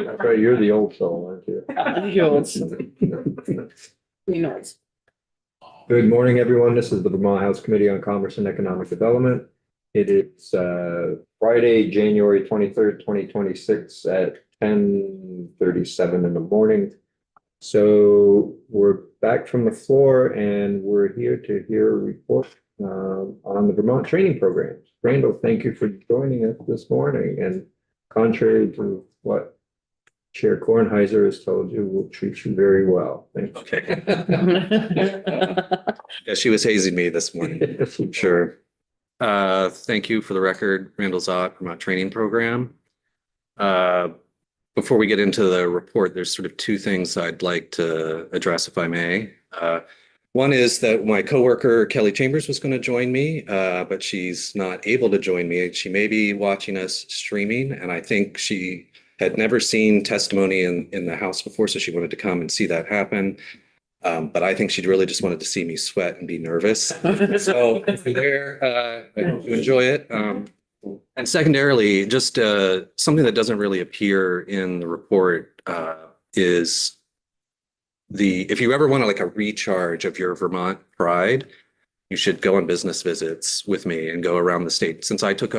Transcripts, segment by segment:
That's right, you're the old soul, aren't you? He knows. Good morning, everyone. This is the Vermont House Committee on Commerce and Economic Development. It is Friday, January 23rd, 2026 at 10:37 in the morning. So we're back from the floor and we're here to hear a report on the Vermont training programs. Randall, thank you for joining us this morning. And contrary to what Chair Kornheiser has told you, we'll treat you very well. Thank you. Okay. Yeah, she was hazing me this morning. Sure. Thank you. For the record, Randall Zott, Vermont Training Program. Before we get into the report, there's sort of two things I'd like to address, if I may. One is that my coworker Kelly Chambers was going to join me, but she's not able to join me. She may be watching us streaming, and I think she had never seen testimony in the House before, so she wanted to come and see that happen. But I think she really just wanted to see me sweat and be nervous. So if you're there, I hope you enjoy it. And secondarily, just something that doesn't really appear in the report is if you ever want to like a recharge of your Vermont pride, you should go on business visits with me and go around the state. Since I took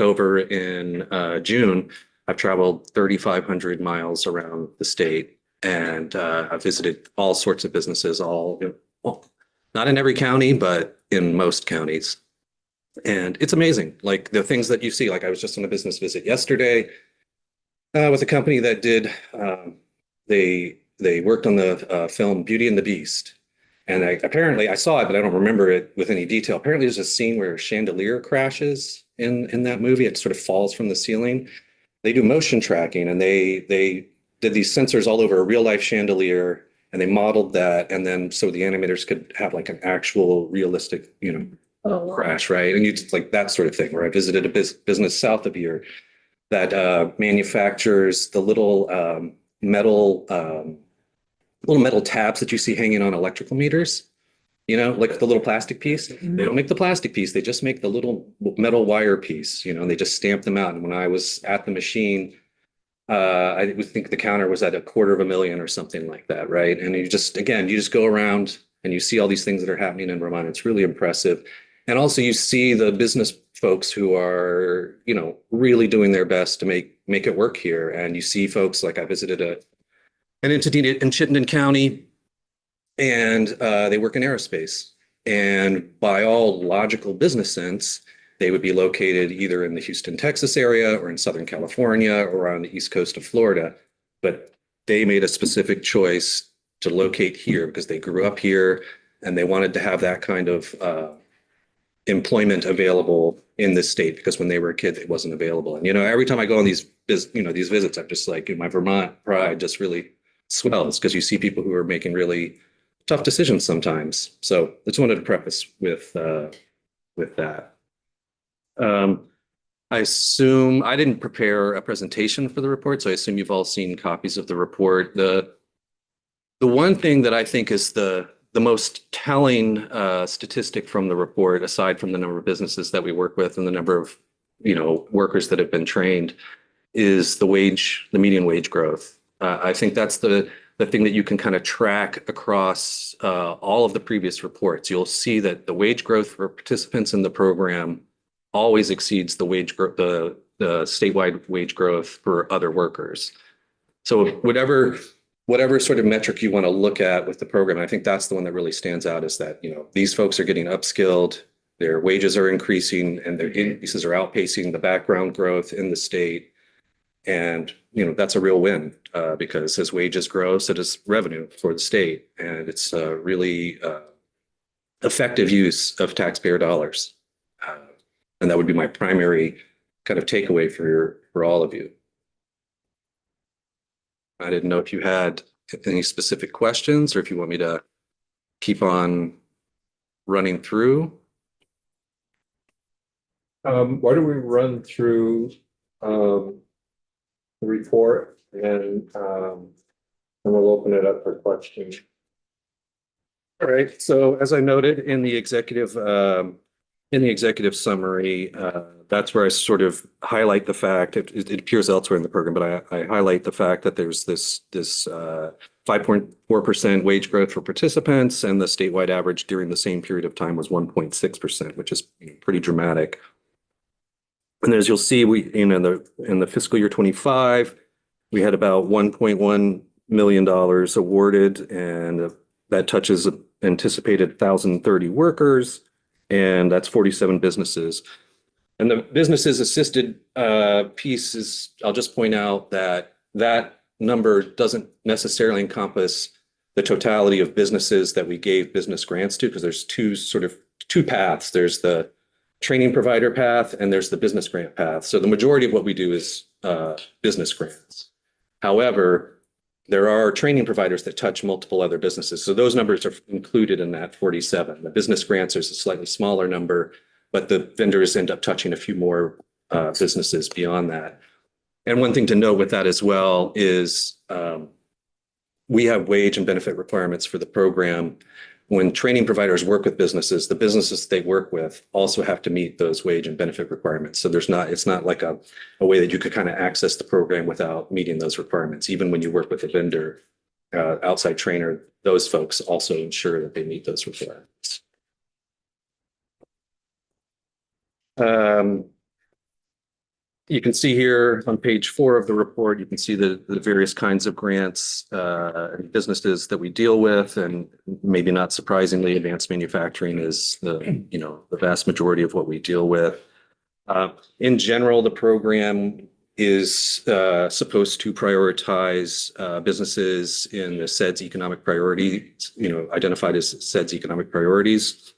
over in June, I've traveled 3,500 miles around the state, and I've visited all sorts of businesses, not in every county, but in most counties. And it's amazing, like the things that you see. Like I was just on a business visit yesterday with a company that did, they worked on the film Beauty and the Beast. And apparently I saw it, but I don't remember it with any detail. Apparently there's a scene where a chandelier crashes in that movie. It sort of falls from the ceiling. They do motion tracking, and they did these sensors all over a real life chandelier, and they modeled that. And then so the animators could have like an actual realistic, crash, right? And you just like that sort of thing. Where I visited a business south of here that manufactures the little metal tabs that you see hanging on electrical meters. Like the little plastic piece. They don't make the plastic piece. They just make the little metal wire piece, and they just stamp them out. And when I was at the machine, I would think the counter was at $250,000 or something like that, right? And you just go around and you see all these things that are happening in Vermont. It's really impressive. And also you see the business folks who are, really doing their best to make it work here. And you see folks like I visited an entity in Chittenden County, and they work in aerospace. And by all logical business sense, they would be located either in the Houston, Texas area or in Southern California or on the East Coast of Florida. But they made a specific choice to locate here because they grew up here and they wanted to have that kind of employment available in this state, because when they were a kid, it wasn't available. And, every time I go on these visits, I'm just like, my Vermont pride just really swells because you see people who are making really tough decisions sometimes. So I just wanted to preface with that. I assume I didn't prepare a presentation for the report, so I assume you've all seen copies of the report. The one thing that I think is the most telling statistic from the report, aside from the number of businesses that we work with and the number of workers that have been trained, is the median wage growth. I think that's the thing that you can kind of track across all of the previous reports. You'll see that the wage growth for participants in the program always exceeds the statewide wage growth for other workers. So whatever sort of metric you want to look at with the program, I think that's the one that really stands out, is that, these folks are getting upskilled, their wages are increasing, and their increases are outpacing the background growth in the state. And, that's a real win because as wages grow, so does revenue for the state. And it's a really effective use of taxpayer dollars. And that would be my primary kind of takeaway for all of you. I didn't know if you had any specific questions or if you want me to keep on running through. Why don't we run through the report and we'll open it up for questions. All right. So as I noted in the executive in the executive summary, that's where I sort of highlight the fact, it appears elsewhere in the program, but I highlight the fact that there's this 5.4% wage growth for participants, and the statewide average during the same period of time was 1.6%, which is pretty dramatic. And as you'll see, in the fiscal year 25, we had about $1.1 million awarded, and that touches anticipated 1,030 workers, and that's 47 businesses. And the businesses assisted piece is, I'll just point out that that number doesn't necessarily encompass the totality of businesses that we gave business grants to, because there's two paths. There's the training provider path and there's the business grant path. So the majority of what we do is business grants. However, there are training providers that touch multiple other businesses. So those numbers are included in that 47. The business grants is a slightly smaller number, but the vendors end up touching a few more businesses beyond that. And one thing to note with that as well is we have wage and benefit requirements for the program. When training providers work with businesses, the businesses they work with also have to meet those wage and benefit requirements. So it's not like a way that you could kind of access the program without meeting those requirements. Even when you work with a vendor, outside trainer, those folks also ensure that they meet those requirements. You can see here on page 4 of the report, you can see the various kinds of grants and businesses that we deal with, and maybe not surprisingly, advanced manufacturing is the vast majority of what we deal with. In general, the program is supposed to prioritize businesses in the SEDS economic priorities, identified as SEDS economic priorities.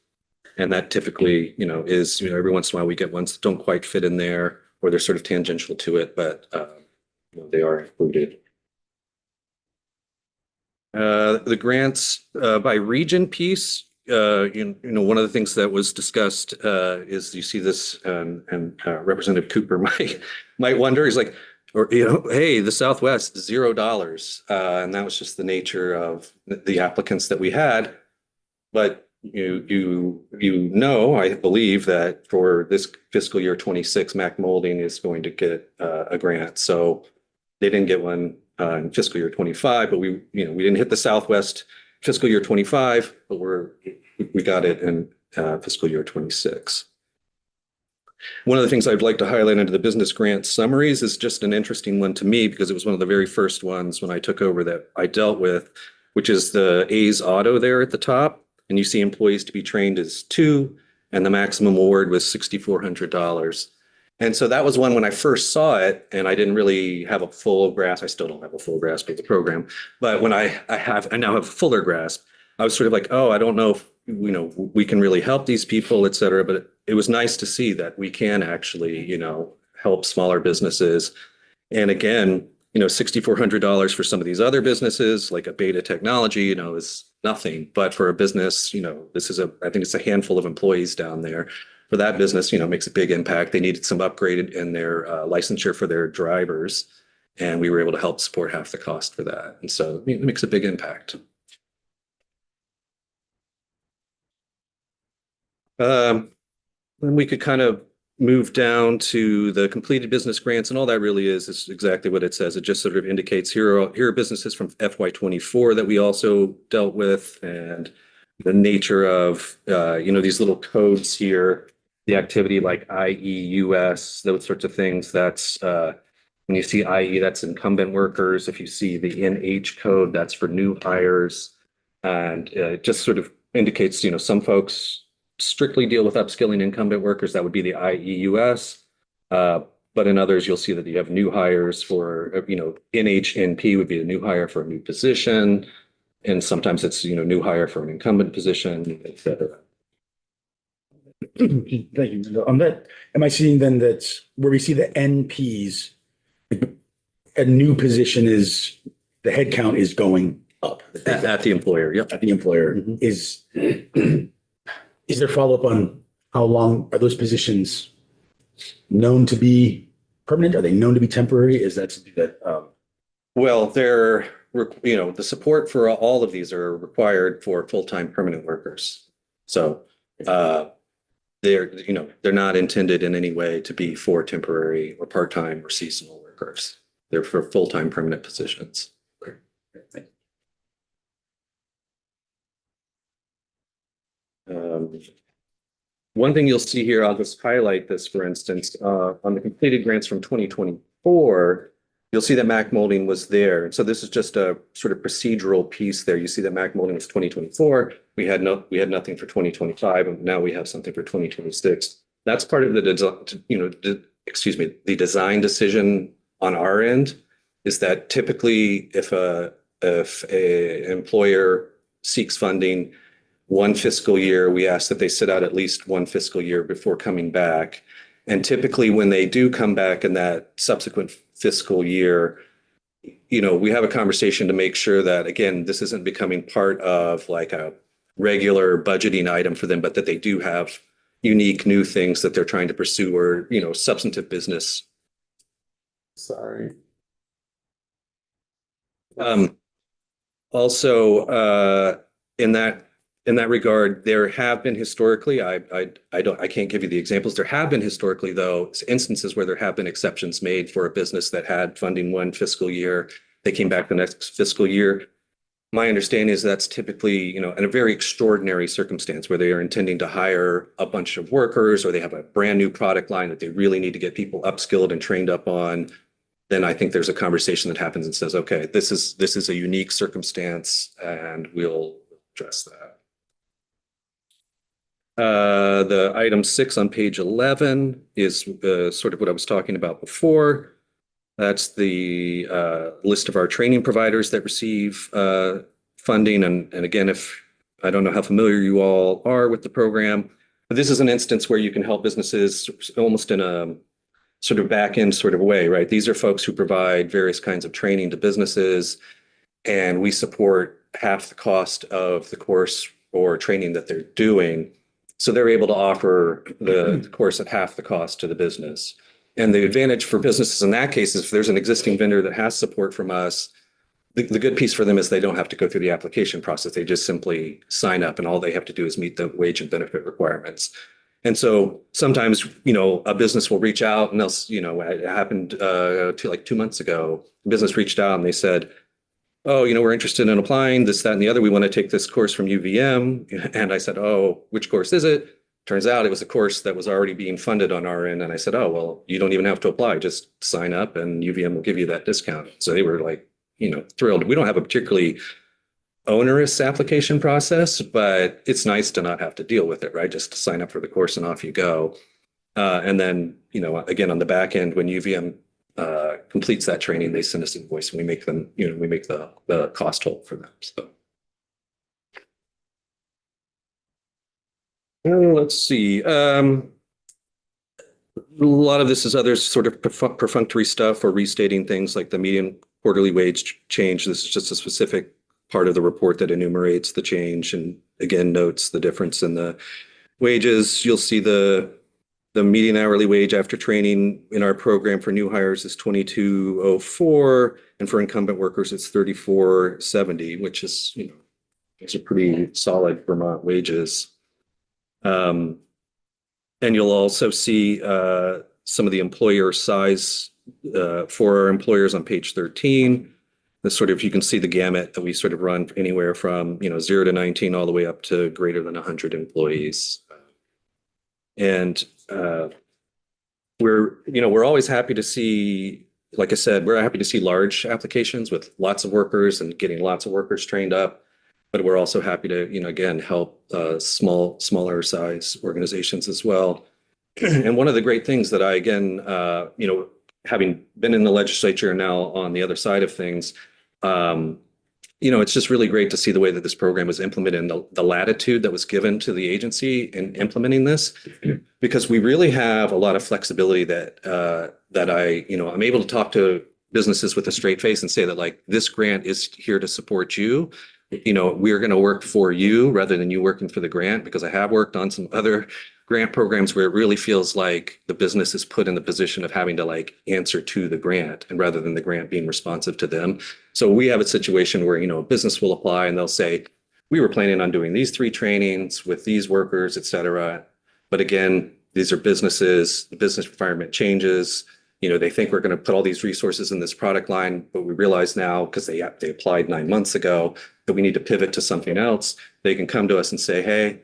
And that typically, is, every once in a while we get ones that don't quite fit in there, or they're sort of tangential to it, but they are included. The grants by region piece, one of the things that was discussed is you see this, and Representative Cooper might wonder, he's like, hey, the Southwest, $0. And that was just the nature of the applicants that we had. But I believe that for this fiscal year 26, Mac Molding is going to get a grant. So they didn't get one in fiscal year 25, but we didn't hit the Southwest fiscal year 25, but we got it in fiscal year 26. One of the things I'd like to highlight under the business grant summaries is just an interesting one to me, because it was one of the very first ones when I took over that I dealt with, which is the A's Auto there at the top. And you see employees to be trained as 2, and the maximum award was $6,400. And so that was one when I first saw it, and I didn't really have a full grasp. I still don't have a full grasp of the program, but when I now have a fuller grasp, I was sort of like, oh, I don't know if we can really help these people, et cetera. But it was nice to see that we can actually help smaller businesses. And again, $6,400 for some of these other businesses, like a Beta Technology, is nothing. But for a business, this is I think it's a handful of employees down there. For that business, makes a big impact. They needed some upgraded in their licensure for their drivers, and we were able to help support half the cost for that. And so it makes a big impact. Then we could kind of move down to the completed business grants, and all that really is exactly what it says. It just sort of indicates here are businesses from FY24 that we also dealt with, and the nature of these little codes here, the activity like IEUS, those sorts of things. That's when you see IE, that's incumbent workers. If you see the NH code, that's for new hires, and it just sort of indicates some folks strictly deal with upskilling incumbent workers. That would be the IEUS. But in others, you'll see that you have new hires for, NHNP would be a new hire for a new position. And sometimes it's, new hire for an incumbent position, et cetera. Thank you. On that, am I seeing then that where we see the NPs, a new position is, the headcount is going up? At the employer, yep. At the employer. Mm-hmm. Is there follow-up on how long are those positions known to be permanent? Are they known to be temporary? Is that something that? Well, the support for all of these are required for full-time permanent workers. So they're not intended in any way to be for temporary or part-time or seasonal workers. They're for full-time permanent positions. One thing you'll see here, I'll just highlight this, for instance, on the completed grants from 2024, you'll see that Mac molding was there. And so this is just a sort of procedural piece there. You see that Mac molding was 2024. We had nothing for 2025, and now we have something for 2026. That's part of the the design decision on our end, is that typically if a employer seeks funding one fiscal year, we ask that they sit out at least one fiscal year before coming back. And typically when they do come back in that subsequent fiscal year, we have a conversation to make sure that, again, this isn't becoming part of like a regular budgeting item for them, but that they do have unique new things that they're trying to pursue, or, substantive business. Sorry. Also, in that regard, there have been historically, I can't give you the examples. There have been historically, though, instances where there have been exceptions made for a business that had funding one fiscal year. They came back the next fiscal year. My understanding is that's typically, in a very extraordinary circumstance where they are intending to hire a bunch of workers, or they have a brand new product line that they really need to get people upskilled and trained up on. Then I think there's a conversation that happens and says, okay, this is a unique circumstance, and we'll address that. The item 6 on page 11 is sort of what I was talking about before. That's the list of our training providers that receive funding. And again, I don't know how familiar you all are with the program, but this is an instance where you can help businesses almost in a sort of back end sort of way, right? These are folks who provide various kinds of training to businesses, and we support half the cost of the course or training that they're doing. So they're able to offer the course at half the cost to the business. And the advantage for businesses in that case is if there's an existing vendor that has support from us, the good piece for them is they don't have to go through the application process. They just simply sign up, and all they have to do is meet the wage and benefit requirements. And so sometimes, a business will reach out, and they'll, it happened like 2 months ago. The business reached out and they said, oh, we're interested in applying this, that, and the other. We want to take this course from UVM. And I said, oh, which course is it? Turns out it was a course that was already being funded on our end. And I said, oh, well, you don't even have to apply. Just sign up and UVM will give you that discount. So they were like, thrilled. We don't have a particularly onerous application process, but it's nice to not have to deal with it, right? Just sign up for the course and off you go. And then, again, on the back end, when UVM completes that training, they send us an invoice, and we make them, we make the cost whole for them. So let's see. A lot of this is other sort of perfunctory stuff or restating things like the median quarterly wage change. This is just a specific part of the report that enumerates the change and again notes the difference in the wages. You'll see the median hourly wage after training in our program for new hires is $22.04, and for incumbent workers it's $34.70, which is, it's a pretty solid Vermont wages. And you'll also see some of the employer size for our employers on page 13. This sort of, you can see the gamut that we sort of run anywhere from 0 to 19 all the way up to greater than 100 employees. And we're always happy to see, like I said, we're happy to see large applications with lots of workers and getting lots of workers trained up. But we're also happy to, again, help smaller size organizations as well. And one of the great things that I, again, having been in the legislature and now on the other side of things, it's just really great to see the way that this program was implemented and the latitude that was given to the agency in implementing this, because we really have a lot of flexibility that I'm able to talk to businesses with a straight face and say that, like, this grant is here to support you. We're going to work for you rather than you working for the grant, because I have worked on some other grant programs where it really feels like the business is put in the position of having to answer to the grant, and rather than the grant being responsive to them. So we have a situation where, a business will apply and they'll say, we were planning on doing these 3 trainings with these workers, et cetera. But again, these are businesses, the business environment changes. You know, they think we're going to put all these resources in this product line, but we realize now, because they applied 9 months ago, that we need to pivot to something else. They can come to us and say, hey,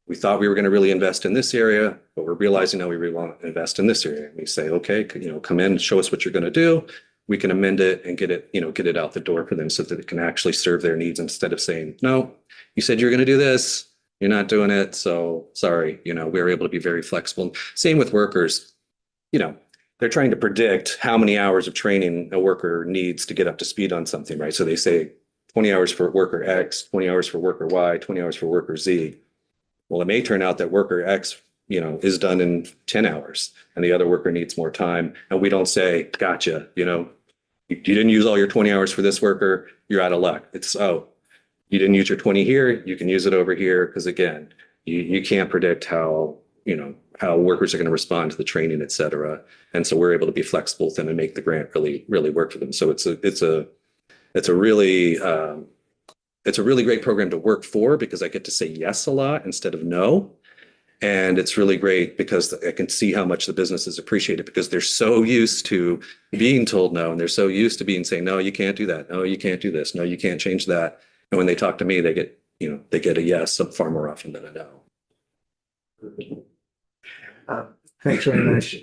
we thought we were going to really invest in this area, but we're realizing now we really want to invest in this area. And we say, okay, come in, show us what you're going to do. We can amend it and get it out the door for them so that it can actually serve their needs instead of saying, no, you said you're going to do this, you're not doing it. So sorry, we're able to be very flexible. Same with workers. They're trying to predict how many hours of training a worker needs to get up to speed on something, right? So they say 20 hours for worker X, 20 hours for worker Y, 20 hours for worker Z. Well, it may turn out that worker X, is done in 10 hours and the other worker needs more time. And we don't say, gotcha, you didn't use all your 20 hours for this worker, you're out of luck. It's, oh, you didn't use your 20 here, you can use it over here. Because again, you can't predict how workers are going to respond to the training, et cetera. And so we're able to be flexible with them and make the grant really, really work for them. So it's a really great program to work for because I get to say yes a lot instead of no. And it's really great because I can see how much the businesses appreciate it because they're so used to being told no. And they're so used to being saying, no, you can't do that. No, you can't do this. No, you can't change that. And when they talk to me, they get a yes far more often than a no. Thanks very much.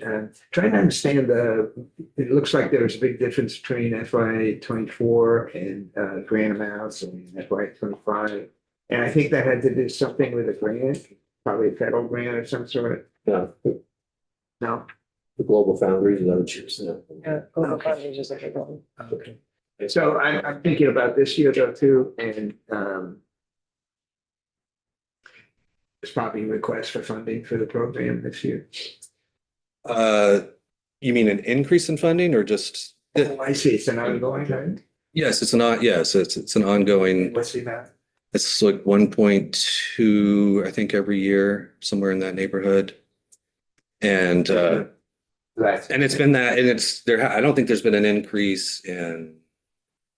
Trying to understand it looks like there was a big difference between FY '24 and grant amounts and FY '25. And I think that had to do something with a grant, probably a federal grant of some sort. No, No? the Global Foundries, is that what you're saying? Yeah, global Okay. funding is a big one. Okay. So I'm thinking about this year though too, and there's probably requests for funding for the program this year. You mean an increase in funding or just? Oh, I see. It's an ongoing, right? Yes, it's an ongoing, What's the amount? it's like 1.2, I think every year, somewhere in that neighborhood. And That's. it's been that, and I don't think there's been an increase in,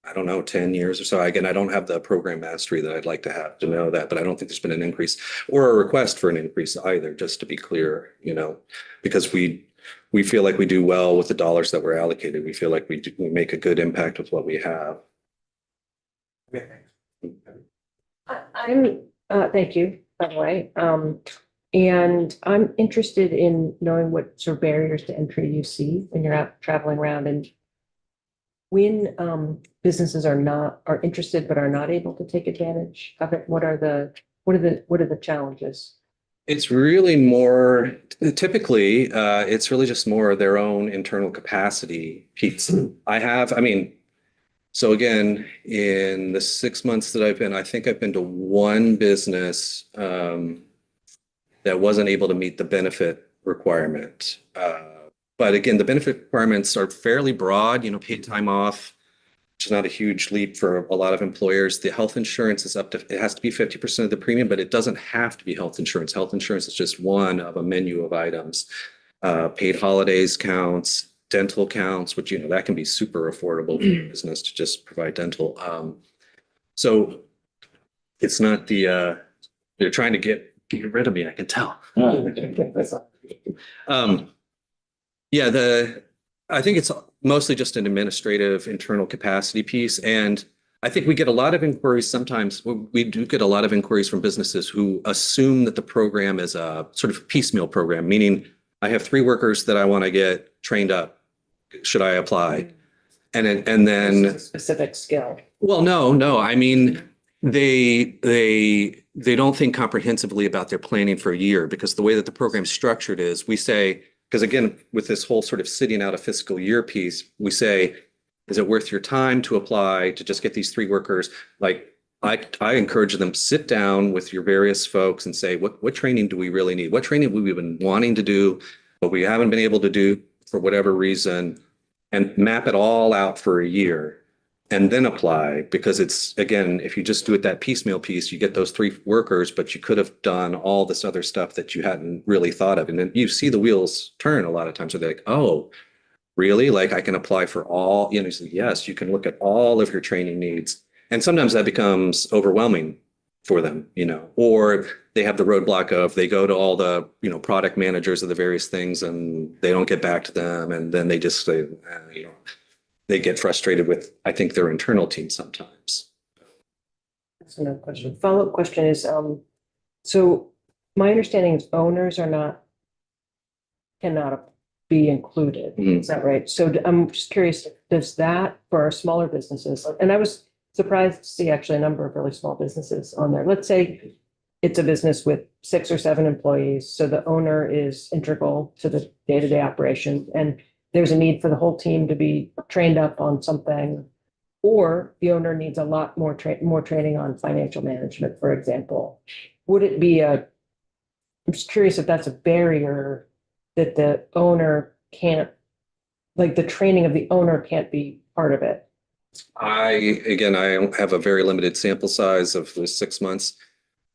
I don't know, 10 years or so. Again, I don't have the program mastery that I'd like to have to know that, but I don't think there's been an increase or a request for an increase either, just to be clear, because we feel like we do well with the dollars that we're allocated. We feel like we make a good impact with what we have. Thank you, by the way. And I'm interested in knowing what sort of barriers to entry you see when you're out traveling around and when businesses are interested but are not able to take advantage of it. What are the challenges? It's really more, typically, it's really just more of their own internal capacity piece. So again, in the 6 months that I think I've been to one business that wasn't able to meet the benefit requirement. But again, the benefit requirements are fairly broad, paid time off, which is not a huge leap for a lot of employers. The health insurance is it has to be 50% of the premium, but it doesn't have to be health insurance. Health insurance is just one of a menu of items. Paid holidays counts, dental counts, which, that can be super affordable for a business to just provide dental. So it's not they're trying to get rid of me, I can tell. I think it's mostly just an administrative internal capacity piece. And I think we get a lot of inquiries sometimes. We do get a lot of inquiries from businesses who assume that the program is a sort of piecemeal program, meaning I have 3 workers that I want to get trained up. Should I apply? And then It's a specific skill. well, no. I mean, they don't think comprehensively about their planning for a year because the way that the program's structured is we say, because again, with this whole sort of sitting out a fiscal year piece, we say, is it worth your time to apply to just get these 3 workers? Like I encourage them, sit down with your various folks and say, what training do we really need? What training have we been wanting to do, but we haven't been able to do for whatever reason, and map it all out for a year and then apply. Because it's, again, if you just do it that piecemeal piece, you get those 3 workers, but you could have done all this other stuff that you hadn't really thought of. And then you see the wheels turn a lot of times. So they're like, oh, really? Like I can apply for all, so yes, you can look at all of your training needs. And sometimes that becomes overwhelming for them, you know, or they have the roadblock of they go to all the, you know, product managers of the various things and they don't get back to them. And then they just say, you know, they get frustrated with, I think, their internal team sometimes. That's another question. Follow-up question is, so my understanding is owners are not, cannot be included. Mhm. Is that right? So I'm just curious, does that for our smaller businesses, and I was surprised to see actually a number of really small businesses on there. Let's say it's a business with 6 or 7 employees, so the owner is integral to the day-to-day operation, and there's a need for the whole team to be trained up on something, or the owner needs a lot more training on financial management, for example. Would it be I'm just curious if that's a barrier that the owner can't, like the training of the owner can't be part of it. Again, I have a very limited sample size of 6 months.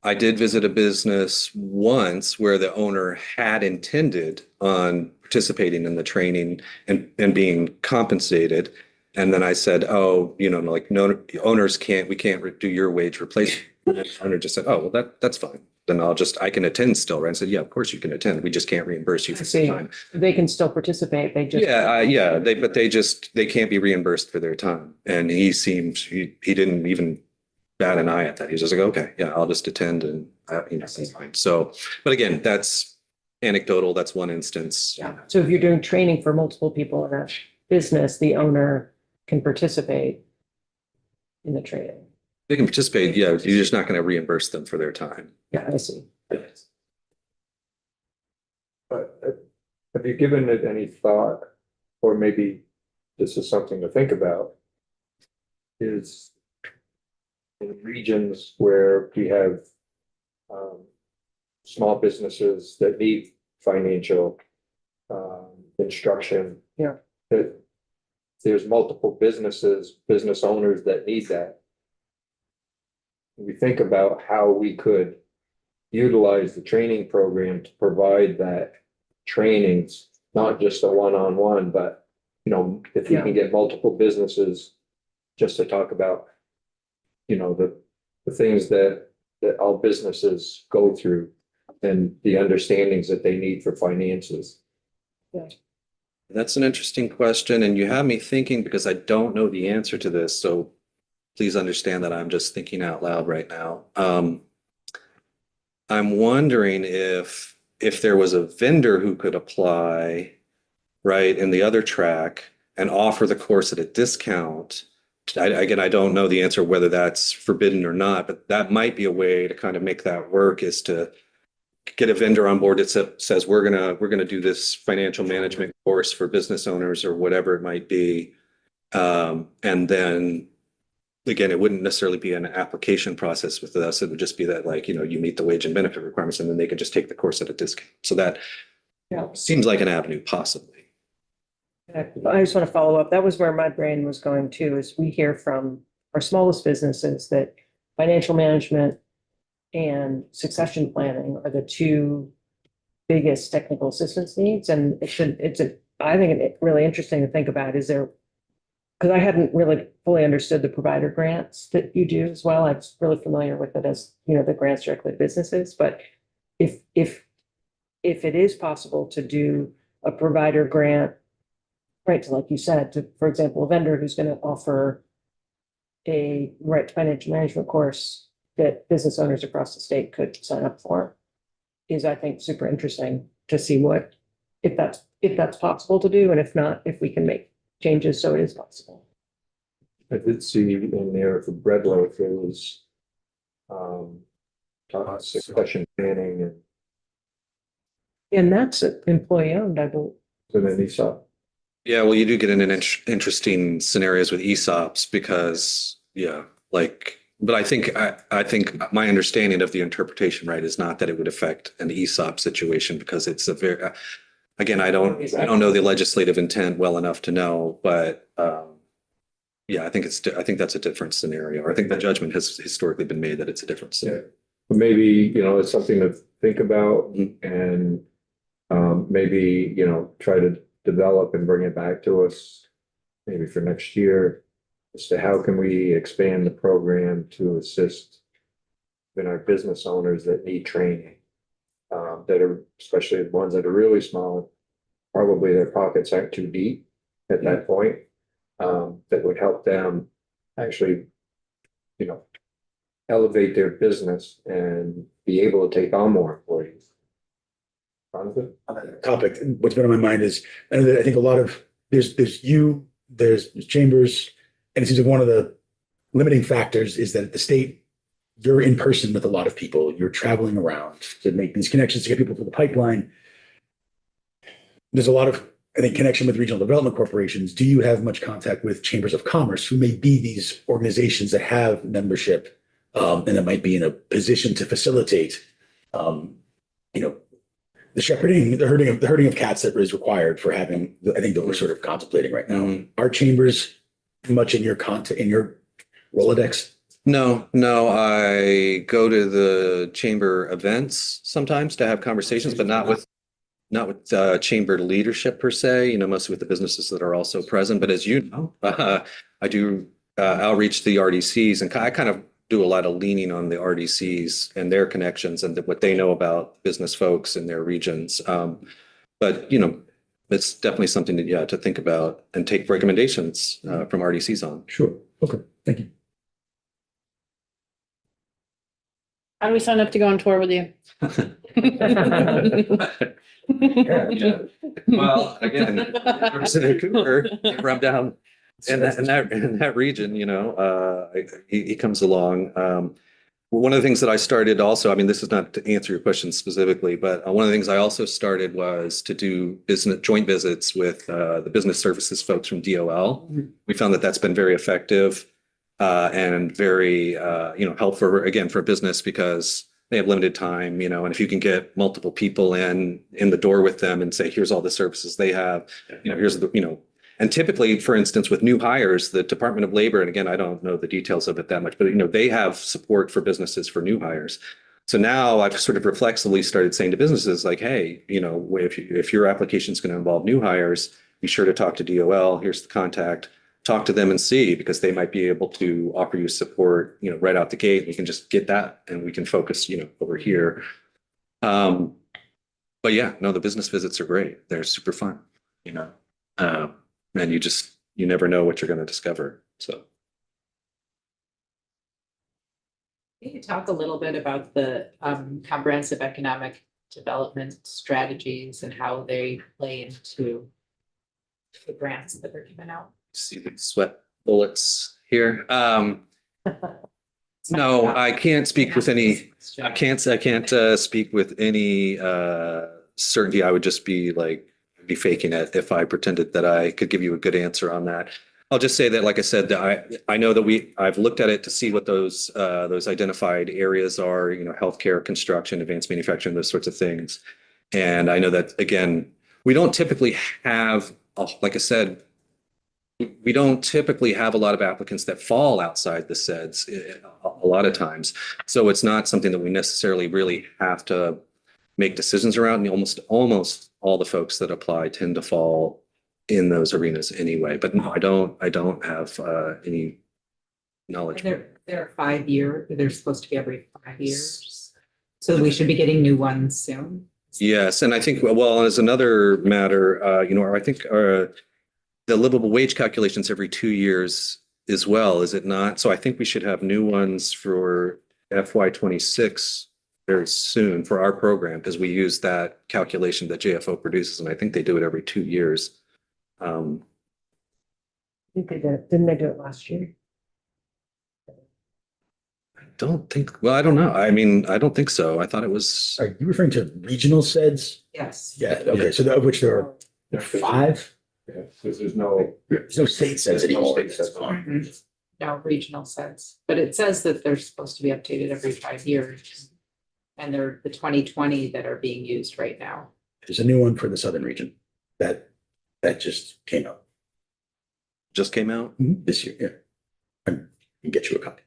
I did visit a business once where the owner had intended on participating in the training and being compensated. And then I said, oh, you know, like no, owners can't, we can't do your wage replacement. And the owner just said, oh, well, that's fine. Then I can attend still, right? I said, yeah, of course you can attend. We just can't reimburse you I for see. the time. They can still participate, they just. Yeah, but they can't be reimbursed for their time. And he didn't even bat an eye at that. He was just like, okay, yeah, I'll just attend and, you know, that's fine. So, but again, that's anecdotal. That's one instance. Yeah, so if you're doing training for multiple people in a business, the owner can participate in the training. They can participate. Yeah, you're just not going to reimburse them for their time. Yeah, I see. But have you given it any thought, or maybe this is something to think about? Is in regions where we have small businesses that need financial instruction. Yeah. That there's multiple business owners that need that. We think about how we could utilize the training program to provide that trainings, not just a one-on-one, but you know, if you can get multiple businesses just to talk about, you know, the things that all businesses go through and the understandings that they need for finances. That's an interesting question. And you have me thinking because I don't know the answer to this. So please understand that I'm just thinking out loud right now. I'm wondering if there was a vendor who could apply, right, in the other track and offer the course at a discount. Again, I don't know the answer whether that's forbidden or not, but that might be a way to kind of make that work, is to get a vendor on board that says we're gonna do this financial management course for business owners or whatever it might be. And then again, it wouldn't necessarily be an application process with us. It would just be that, like, you know, you meet the wage and benefit requirements and then they could just take the course at a discount. So that seems like an avenue possibly. I just want to follow up. That was where my brain was going too, is we hear from our smallest businesses that financial management and succession planning are the 2 biggest technical assistance needs. And I think it's really interesting to think about, is there, because I hadn't really fully understood the provider grants that you do as well. I was really familiar with it as, you know, the grants directly to businesses, but if it is possible to do a provider grant, right, so like you said, to, for example, a vendor who's going to offer a right to financial management course that business owners across the state could sign up for, is, I think, super interesting to see what, if that's possible to do, and if not, if we can make changes so it is possible. I did see in there for Breadloaf, there was succession planning And that's employee owned, I believe. and then ESOP. Yeah, well, you do get in an interesting scenarios with ESOPs because, but I think my understanding of the interpretation, right, is not that it would affect an ESOP situation, because it's a very, again, I don't know the legislative intent well enough to know, but yeah, I think that's a different scenario. Or I think the judgment has historically been made that it's a different scenario. But maybe, you know, it's something to think about, and maybe, you know, try to develop and bring it back to us maybe for next year as to how can we expand the program to assist in our business owners that need training. That are, especially the ones that are really small, probably their pockets aren't too deep at that point. That would help them actually, you know, elevate their business and be able to take on more employees. Jonathan? On that topic, what's been on my mind is, I think a lot of, there's Chambers, and it seems like one of the limiting factors is that at the state, you're in person with a lot of people, you're traveling around to make these connections, to get people through the pipeline. There's a lot of, I think, connection with regional development corporations. Do you have much contact with chambers of commerce, who may be these organizations that have membership, and that might be in a position to facilitate, the shepherding, the herding of cats that is required for having, I think that we're sort of contemplating right now. Are chambers much in your in your Rolodex? No, I go to the chamber events sometimes to have conversations, but not with chamber leadership per se, mostly with the businesses that are also present. But as you know, I do outreach to the RDCs, and I kind of do a lot of leaning on the RDCs and their connections and what they know about business folks in their regions. But it's definitely something to think about and take recommendations from RDCs on. Sure. Okay. Thank you. How do we sign up to go on tour with you? Well, again, Representative Cooper, from down in that region, he comes along. One of the things that I started also, I mean, this is not to answer your question specifically, but one of the things I also started was to do joint visits with the business services folks from DOL. We found that that's been very effective and very, helpful again for business, because they have limited time, and if you can get multiple people in the door with them and say, here's all the services they have, here's the, and typically, for instance, with new hires, the Department of Labor, and again, I don't know the details of it that much, but they have support for businesses for new hires. So now I've sort of reflexively started saying to businesses like, hey, if your application is going to involve new hires, be sure to talk to DOL. Here's the contact. Talk to them and see, because they might be able to offer you support, right out the gate. We can just get that and we can focus, over here. But yeah, no, the business visits are great. They're super fun, and you never know what you're going to discover. So. Can you talk a little bit about the comprehensive economic development strategies and how they play into the grants that are given out? See the sweat bullets here. No, I can't speak with any. I can't speak with any certainty. I would just be faking it if I pretended that I could give you a good answer on that. I'll just say that, like I said, I know that I've looked at it to see what those identified areas are. Healthcare, construction, advanced manufacturing, those sorts of things. And I know that, again, we don't typically have, like I said, we don't typically have a lot of applicants that fall outside the SEDS a lot of times. So it's not something that we necessarily really have to make decisions around. And almost all the folks that apply tend to fall in those arenas anyway. But no, I don't have any knowledge. They're 5 year. They're supposed to be every 5 years. So we should be getting new ones soon. Yes, and I think, well, as another matter, I think the livable wage calculations every 2 years as well, is it not? So I think we should have new ones for FY26 very soon for our program, because we use that calculation that JFO produces, and I think they do it every 2 years. I think they did. Didn't they do it last year? I don't know. I mean, I don't think so. I thought it was. Are you referring to regional SEDS? Yes. Yeah, okay, so of which there are 5? Yeah, because there's no. There's no state SEDS anymore. Mhm. No regional sense, but it says that they're supposed to be updated every 5 years. And they're the 2020 that are being used right now. There's a new one for the southern region that just came out Just came out? this year. Yeah, I can get you a copy.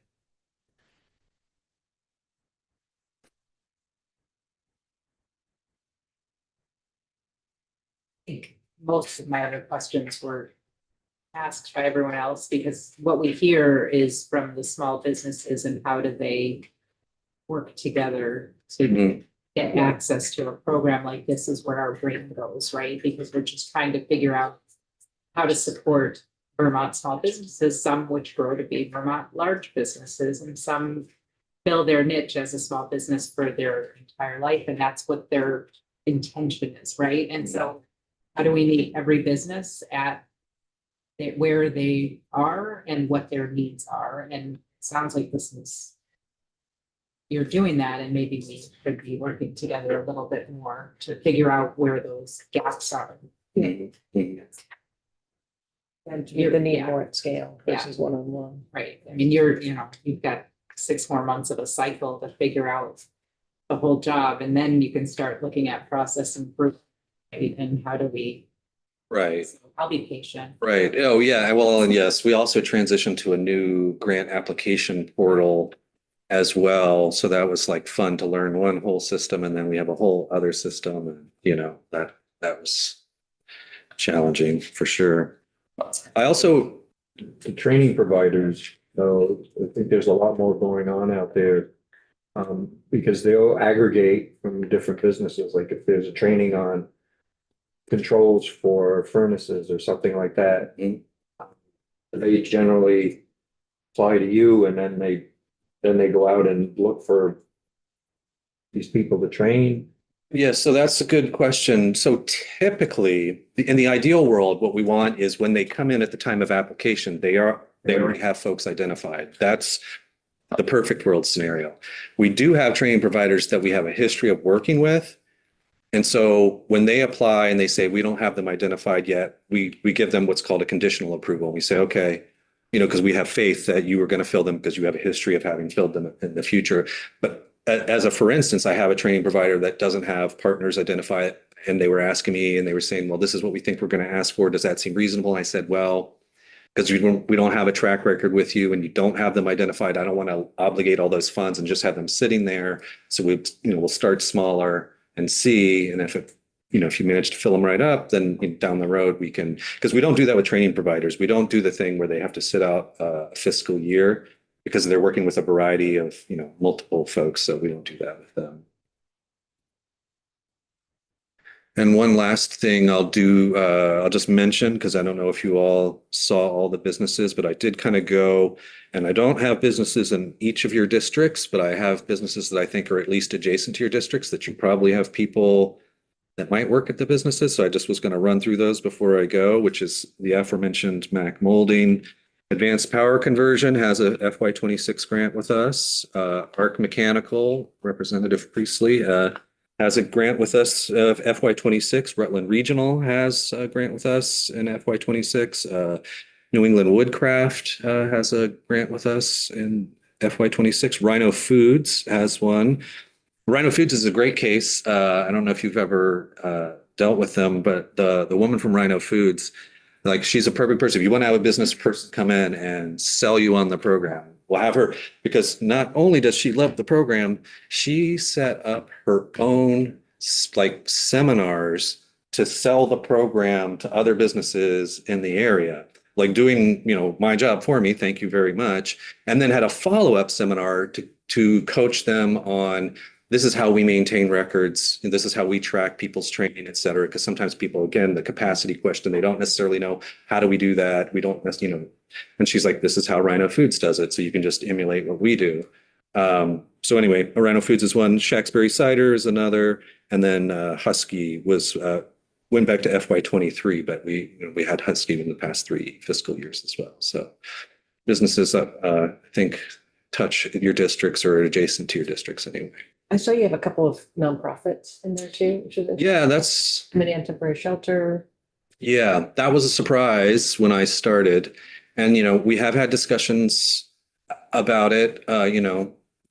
I think most of my other questions were asked by everyone else, because what we hear is from the small businesses and how do they work together to Mhm. get access to a program like this is where our brain goes, right? Because we're just trying to figure out how to support Vermont small businesses, some which grow to be Vermont large businesses, and some fill their niche as a small business for their entire life, and that's what their intention is, right? And so how do we meet every business at where they are and what their needs are? And it sounds like this is you're doing that, and maybe we could be working together a little bit more to figure out where those gaps are. Mhm. And to meet the need Yeah. more at scale versus one-on-one. Right, I mean, you've got 6 more months of a cycle to figure out the whole job, and then you can start looking at process improvement. Right? And how do we, Right. I'll be patient. Right. Oh, yeah. Well, and yes, we also transitioned to a new grant application portal as well. So that was like fun to learn one whole system, and then we have a whole other system, and that was challenging for sure. I also, The training providers, though, I think there's a lot more going on out there. Because they'll aggregate from different businesses, like if there's a training on controls for furnaces or something like that. They generally apply to you, and then they go out and look for these people to train. yeah, so that's a good question. So typically, in the ideal world, what we want is when they come in at the time of application, they already have folks identified. That's the perfect world scenario. We do have training providers that we have a history of working with. And so when they apply and they say, we don't have them identified yet, we give them what's called a conditional approval. We say, okay, because we have faith that you are going to fill them because you have a history of having filled them in the future. But for instance, I have a training provider that doesn't have partners identified, and they were asking me and they were saying, well, this is what we think we're going to ask for. Does that seem reasonable? And I said, well, because we don't have a track record with you and you don't have them identified, I don't want to obligate all those funds and just have them sitting there. So we'll start smaller and see. And if you manage to fill them right up, then down the road we can, because we don't do that with training providers. We don't do the thing where they have to sit out a fiscal year because they're working with a variety of, multiple folks. So we don't do that with them. And one last thing I'll just mention, because I don't know if you all saw all the businesses, but I did kind of go, and I don't have businesses in each of your districts, but I have businesses that I think are at least adjacent to your districts that you probably have people that might work at the businesses. So I just was going to run through those before I go, which is the aforementioned Mac Molding. Advanced Power Conversion has a FY26 grant with us. Arc Mechanical, Representative Priestley, has a grant with us of FY26. Rutland Regional has a grant with us in FY26. New England Woodcraft has a grant with us in FY26. Rhino Foods has one. Rhino Foods is a great case. I don't know if you've ever dealt with them, but the woman from Rhino Foods, like, she's a perfect person. If you want to have a business person come in and sell you on the program, we'll have her, because not only does she love the program, she set up her own like seminars to sell the program to other businesses in the area, like doing, my job for me. Thank you very much. And then had a follow-up seminar to coach them on, this is how we maintain records, and this is how we track people's training, et cetera. Because sometimes people, again, the capacity question, they don't necessarily know, how do we do that? We don't necessarily, and she's like, this is how Rhino Foods does it. So you can just emulate what we do. So anyway, Rhino Foods is one, Shacksbury Cider is another, and then Husky went back to FY23, but we had Husky in the past 3 fiscal years as well. So businesses that I think touch your districts or adjacent to your districts anyway. I saw you have a couple of nonprofits in there too, which is. Yeah, that's. Committee on Temporary Shelter. Yeah, that was a surprise when I started. And, we have had discussions about it.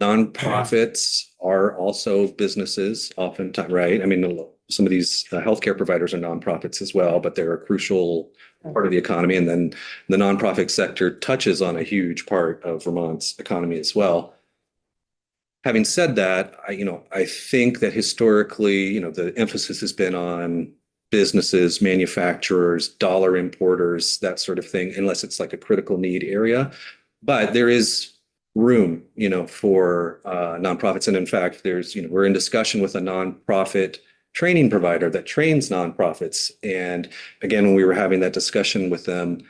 Nonprofits are also businesses oftentimes, right? I mean, some of these healthcare providers are nonprofits as well, but they're a crucial part of the economy. And then the nonprofit sector touches on a huge part of Vermont's economy as well. Having said that, I think that historically, the emphasis has been on businesses, manufacturers, dollar importers, that sort of thing, unless it's like a critical need area. But there is room, for nonprofits. And in fact, we're in discussion with a nonprofit training provider that trains nonprofits. And again, when we were having that discussion with them,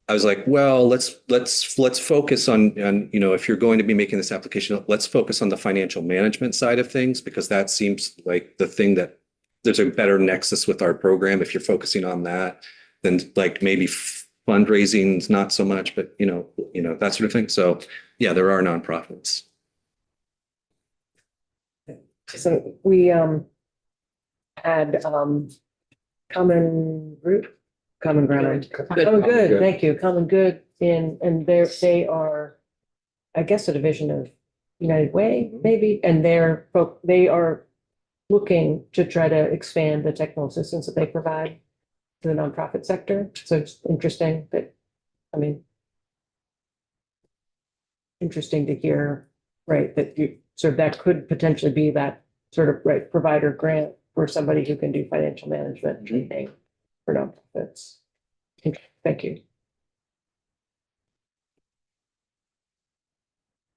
I was like, well, let's focus on, if you're going to be making this application, let's focus on the financial management side of things, because that seems like the thing that there's a better nexus with our program. If you're focusing on that, then like maybe fundraising is not so much, but that sort of thing. So yeah, there are nonprofits. So we had Common Group, Common Ground. Common Good, thank you, Common Good and they are, I guess, a division of United Way, maybe, and they are looking to try to expand the technical assistance that they provide to the nonprofit sector. So it's interesting interesting to hear, right, that that could potentially be that sort of, right, provider grant for somebody who can do financial management training for nonprofits. Thank you.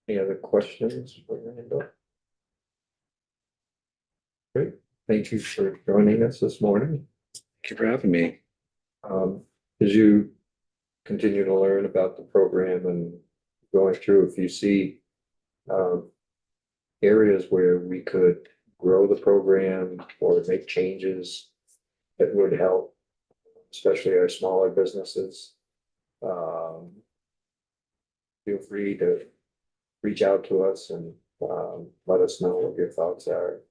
Any other questions for Randall? Great, thank you for joining us this morning. Thank you for having me. As you continue to learn about the program and going through, if you see areas where we could grow the program or make changes that would help, especially our smaller businesses, feel free to reach out to us and let us know what your thoughts are.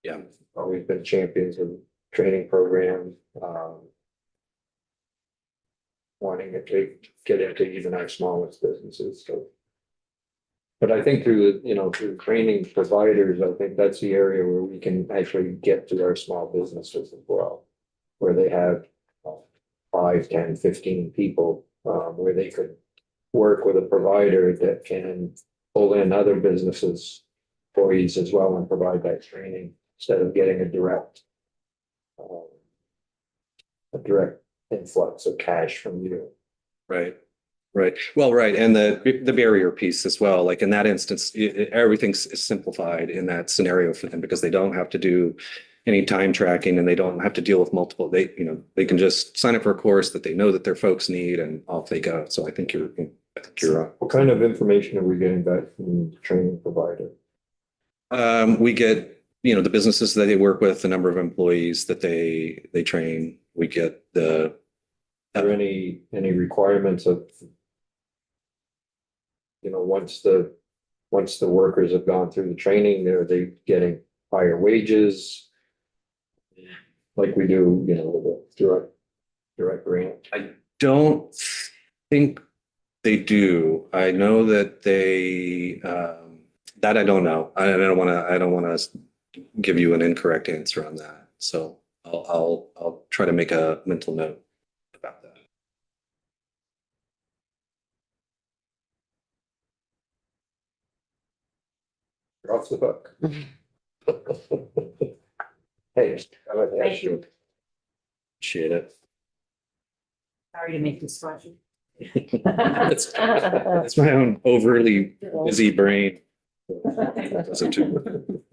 Yeah. We've been champions of the training program, wanting to get into even our smallest businesses, so. But I think through training providers, I think that's the area where we can actually get to our small businesses as well. Where they have 5, 10, 15 people, where they could work with a provider that can pull in other businesses, employees as well, and provide that training instead of getting a direct influx of cash from you. Right. Well, right. And the barrier piece as well, like in that instance, everything's simplified in that scenario for them because they don't have to do any time tracking and they don't have to deal with multiple, they can just sign up for a course that they know that their folks need and off they go. So I think you're right. What kind of information are we getting back from the training provider? We get, the businesses that they work with, the number of employees that they train. We get Are there any requirements of, once the workers have gone through the training, are they getting higher wages? Like we do, with the direct grant? I don't think they do. I know that that I don't know. I don't want to give you an incorrect answer on that. So I'll try to make a mental note about that. You're off the hook. Hey, how about that? Thank you. Appreciate it. Sorry to make this question. It's my own overly busy brain.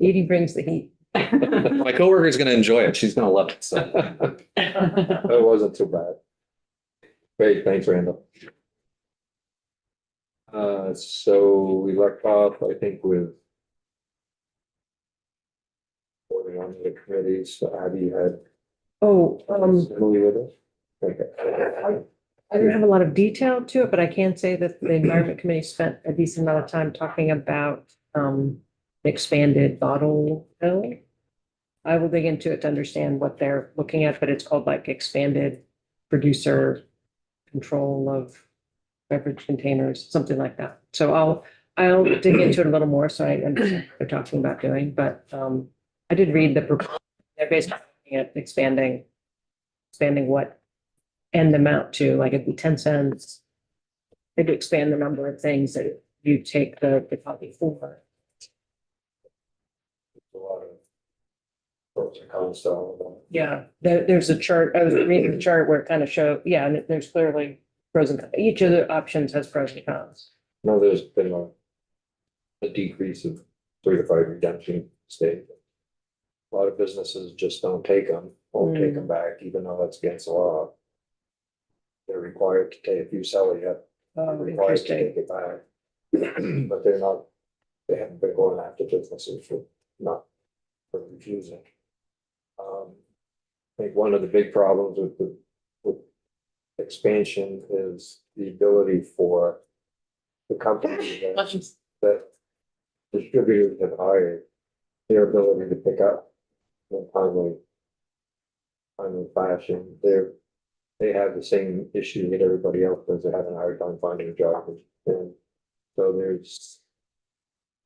Edie brings the heat. My coworker is going to enjoy it. She's going to love it. So That wasn't too bad. Great, thanks, Randall. So we left off, I think, with voting on the committees. Have you had Emily with us? Okay. I don't have a lot of detail to it, but I can say that the Environment Committee spent a decent amount of time talking about expanded bottle bill. I will dig into it to understand what they're looking at, but it's called like expanded producer control of beverage containers, something like that. So I'll dig into it a little more so I understand what they're talking about doing, but I did read the proposal. They're basically looking at expanding what end amount to, like it'd be 10 cents. They'd expand the number of things that you take the coffee for. A lot of pros and cons to all of them. Yeah, there's a chart. I was reading the chart where it kind of showed, yeah, and there's clearly pros and, each of the options has pros and cons. No, there's been a decrease of 3 to 5 redemption state. A lot of businesses just don't take them, won't take them back, even though that's against the law. They're required to take, if you sell it, yet, Oh, required to interesting. take it back. But they're not, they haven't been going after businesses for not, for refusing. I think one of the big problems with expansion is the ability for the company that distributors have hired, their ability to pick up in a timely fashion. They have the same issue that everybody else does. They're having a hard time finding a job. And so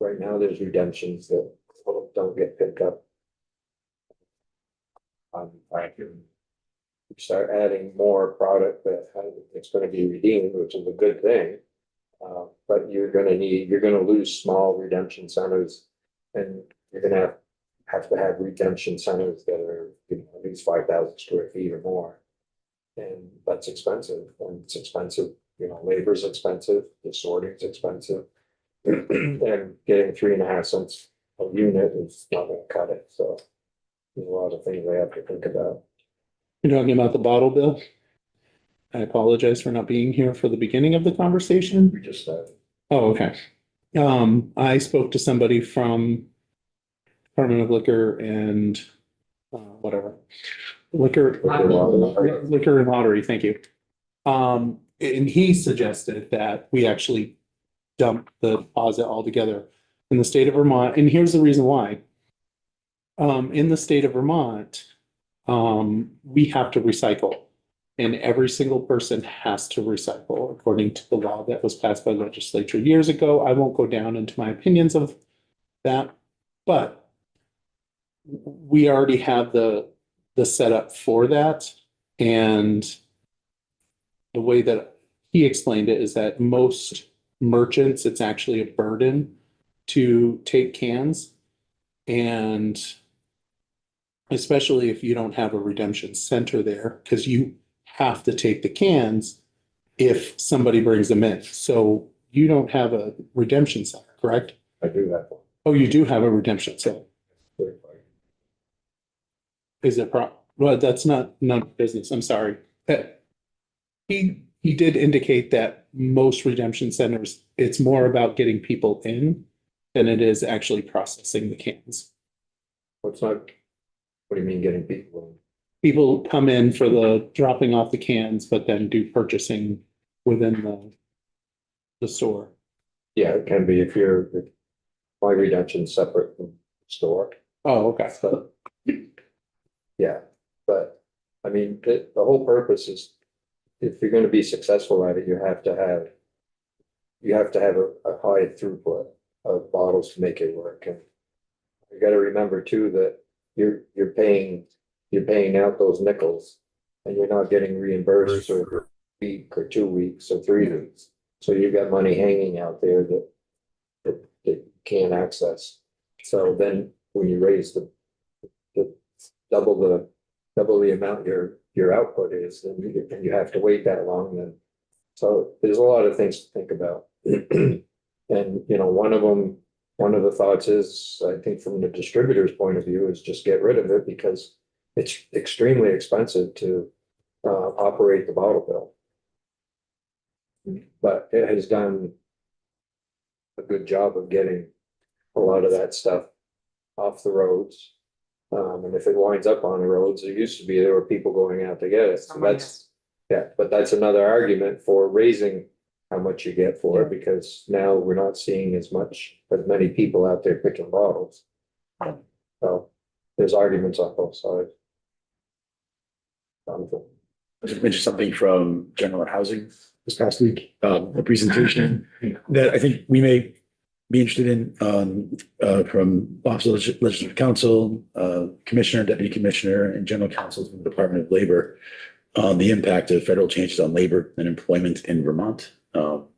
right now there's redemptions that don't get picked up. I can start adding more product that it's going to be redeemed, which is a good thing. But you're gonna lose small redemption centers, and you're gonna have to have redemption centers that are, at least 5,000 square feet or more. And that's expensive, and it's expensive, labor's expensive, the sorting's expensive. And getting 3.5 cents a unit is not gonna cut it, so there's a lot of things they have to think about. You're talking about the bottle bill? I apologize for not being here for the beginning of the conversation. We just started. Oh, okay. I spoke to somebody from Department of Liquor and whatever. Liquor and Lottery, thank you. And he suggested that we actually dump the deposit altogether in the state of Vermont. And here's the reason why. In the state of Vermont, we have to recycle. And every single person has to recycle according to the law that was passed by legislature years ago. I won't go down into my opinions of that, but we already have the setup for that. And the way that he explained it is that most merchants, it's actually a burden to take cans. And especially if you don't have a redemption center there, because you have to take the cans if somebody brings them in. So you don't have a redemption center, correct? I do have one. Oh, you do have a redemption center. Is it well, that's not none business. I'm sorry. He did indicate that most redemption centers, it's more about getting people in than it is actually processing the cans. What do you mean getting people in? People come in for the dropping off the cans, but then do purchasing within the store. Yeah, it can be if my redemption's separate from the store. Oh, okay. But yeah, but I mean, the whole purpose is, if you're gonna be successful at it, you have to have a high throughput of bottles to make it work. And you gotta remember too, that you're paying out those nickels, and you're not getting reimbursed for a week or 2 weeks or 3 weeks. So you've got money hanging out there that you can't access. So then when you raise the double the amount your output is, then you have to wait that long. Then so there's a lot of things to think about. And one of the thoughts is, I think from the distributor's point of view, is just get rid of it, because it's extremely expensive to operate the bottle bill. But it has done a good job of getting a lot of that stuff off the roads. And if it winds up on the roads, there used to be, there were people going out to get it. So but that's another argument for raising how much you get for it, because now we're not seeing as many people out there picking bottles. So there's arguments on both sides. I just mentioned something from General Housing this past week, a presentation that I think we may be interested in, from Office of Legislative Counsel, Commissioner, Deputy Commissioner, and General Counsel from the Department of Labor on the impact of federal changes on labor and employment in Vermont.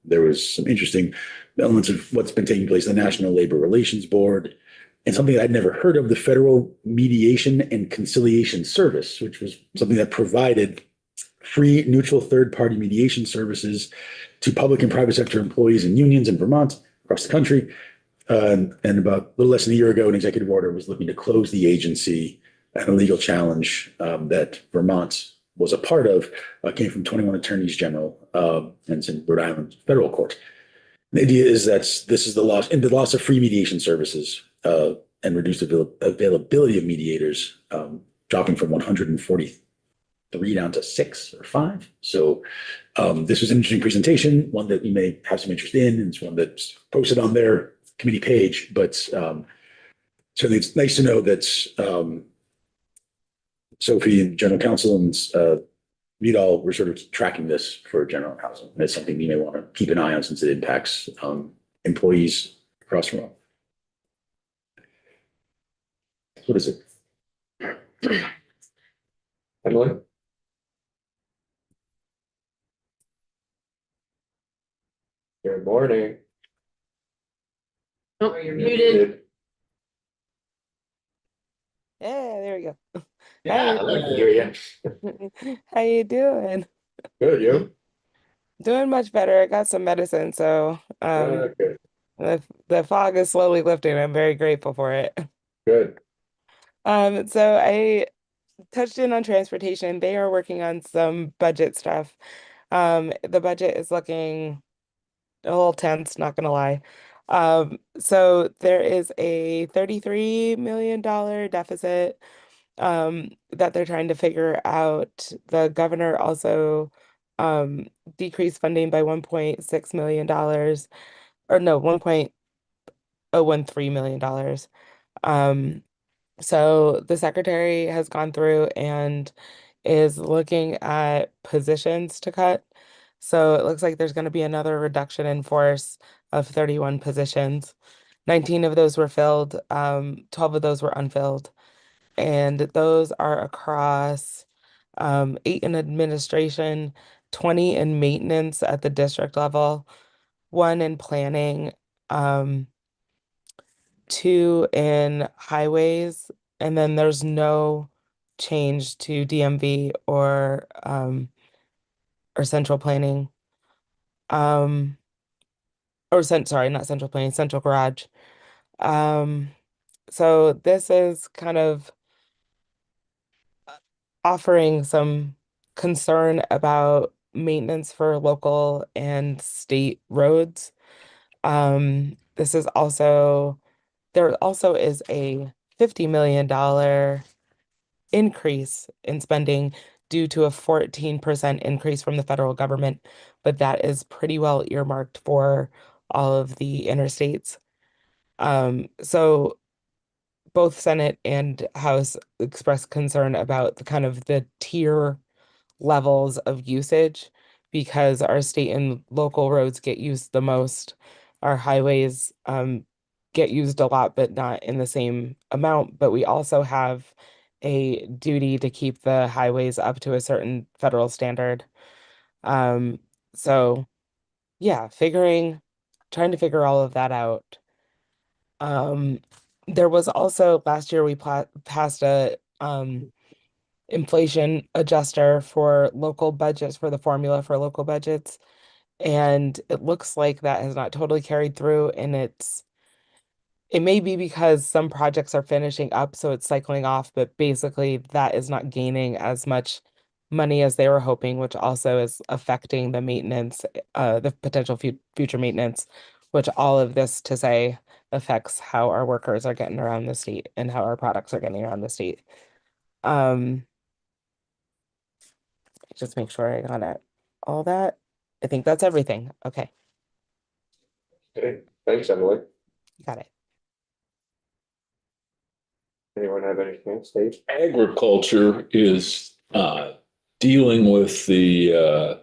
There was some interesting elements of what's been taking place in the National Labor Relations Board, and something I'd never heard of, the Federal Mediation and Conciliation Service, which was something that provided free, neutral third-party mediation services to public and private sector employees and unions in Vermont across the country. And about a little less than a year ago, an executive order was looking to close the agency, and a legal challenge that Vermont was a part of came from 21 attorneys general, and it's in Rhode Island federal court. The idea is that this is the loss of free mediation services and reduced availability of mediators, dropping from 143 down to 6 or 5. So this was an interesting presentation, one that you may have some interest in, and it's one that's posted on their committee page. But certainly it's nice to know that Sophie and General Counsel and Vidal were sort of tracking this for General Counsel. And it's something you may want to keep an eye on since it impacts employees across from all. What is it? Emily? Good morning. Oh, you're muted. Yeah, there we go. Yeah, I like to hear you. How you doing? Good, you? Doing much better. I got some medicine, so Good, the fog is slowly lifting. I'm very grateful for it. good. So I touched in on transportation. They are working on some budget stuff. The budget is looking a little tense, not gonna lie. So there is a $33 million deficit that they're trying to figure out. The governor also decreased funding by $1.6 million, or no, $1.013 million. So the secretary has gone through and is looking at positions to cut. So it looks like there's going to be another reduction in force of 31 positions. 19 of those were filled, 12 of those were unfilled. And those are across 8 in administration, 20 in maintenance at the district level, 1 in planning, 2 in highways, and then there's no change to DMV or central planning. Sorry, not central planning, central garage. So this is kind of offering some concern about maintenance for local and state roads. This is also, there also is a $50 million increase in spending due to a 14% increase from the federal government, but that is pretty well earmarked for all of the interstates. So both Senate and House expressed concern about the kind of the tier levels of usage because our state and local roads get used the most. Our highways get used a lot, but not in the same amount. But we also have a duty to keep the highways up to a certain federal standard. So yeah, trying to figure all of that out. There was also last year we passed a inflation adjuster for local budgets, for the formula for local budgets. And it looks like that has not totally carried through, and it may be because some projects are finishing up, so it's cycling off, but basically that is not gaining as much money as they were hoping, which also is affecting the maintenance, the potential future maintenance, which all of this to say affects how our workers are getting around the state and how our products are getting around the state. Just make sure I got it. All that. I think that's everything. Okay, Okay, thanks, Emily. got it. Anyone have anything, Steve? Agriculture is dealing with the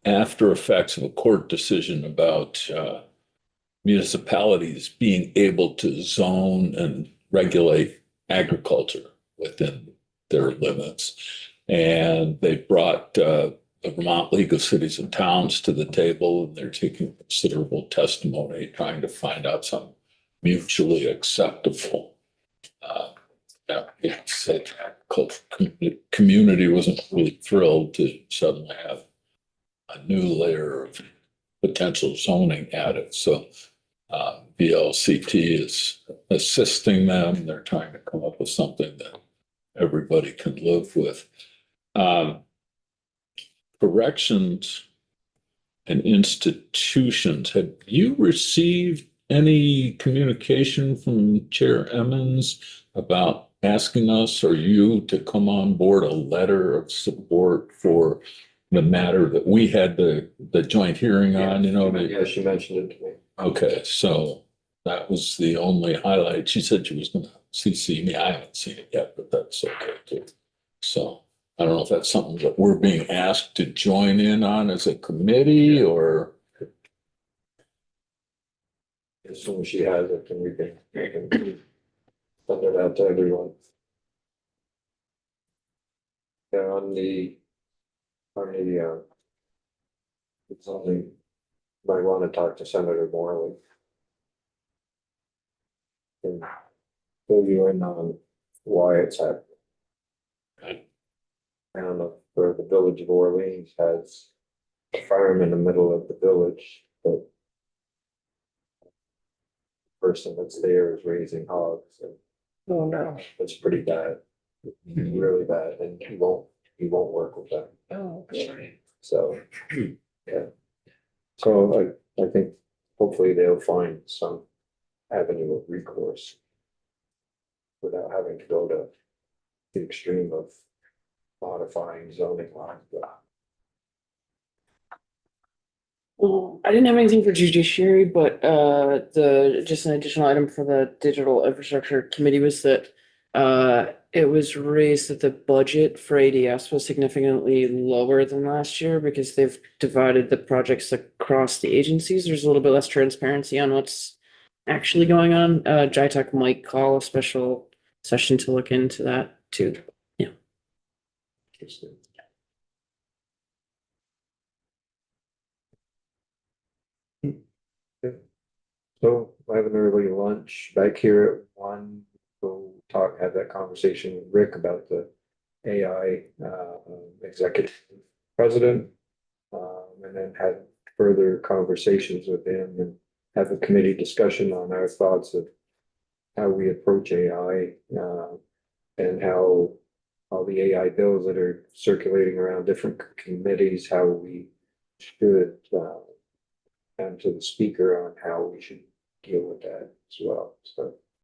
after effects of a court decision about municipalities being able to zone and regulate agriculture within their limits. And they brought the Vermont League of Cities and Towns to the table, and they're taking considerable testimony, trying to find out some mutually acceptable said community wasn't really thrilled to suddenly have a new layer of potential zoning added. So VLCT is assisting them. They're trying to come up with something that everybody can live with. Corrections and institutions, have you received any communication from Chair Emmons about asking us or you to come on board a letter of support for the matter that we had the joint hearing on, Yeah, she mentioned it to me. Okay, so that was the only highlight. She said she was gonna CC me. I haven't seen it yet, but that's okay too. So I don't know if that's something that we're being asked to join in on as a committee or. As soon as she has it, then we can send it out to everyone. Yeah, it's only, might want to talk to Senator Morley. And fill you in on why it's happening. I don't know, where the village of Orleans has a farm in the middle of the village, but the person that's there is raising hogs, and Oh, no. it's pretty bad, really bad, and he won't work with them. Oh, sorry. So, yeah. So I think hopefully they'll find some avenue of recourse without having to go to the extreme of modifying zoning lines. I didn't have anything for judiciary, but just an additional item for the digital infrastructure committee was that it was raised that the budget for ADS was significantly lower than last year because they've divided the projects across the agencies. There's a little bit less transparency on what's actually going on. JITAC might call a special session to look into that too. Interesting. So I have an early lunch back here at 1. We'll have that conversation with Rick about the AI executive president. And then have further conversations with him and have a committee discussion on our thoughts of how we approach AI and how all the AI bills that are circulating around different committees, how we should and to the speaker on how we should deal with that as well. So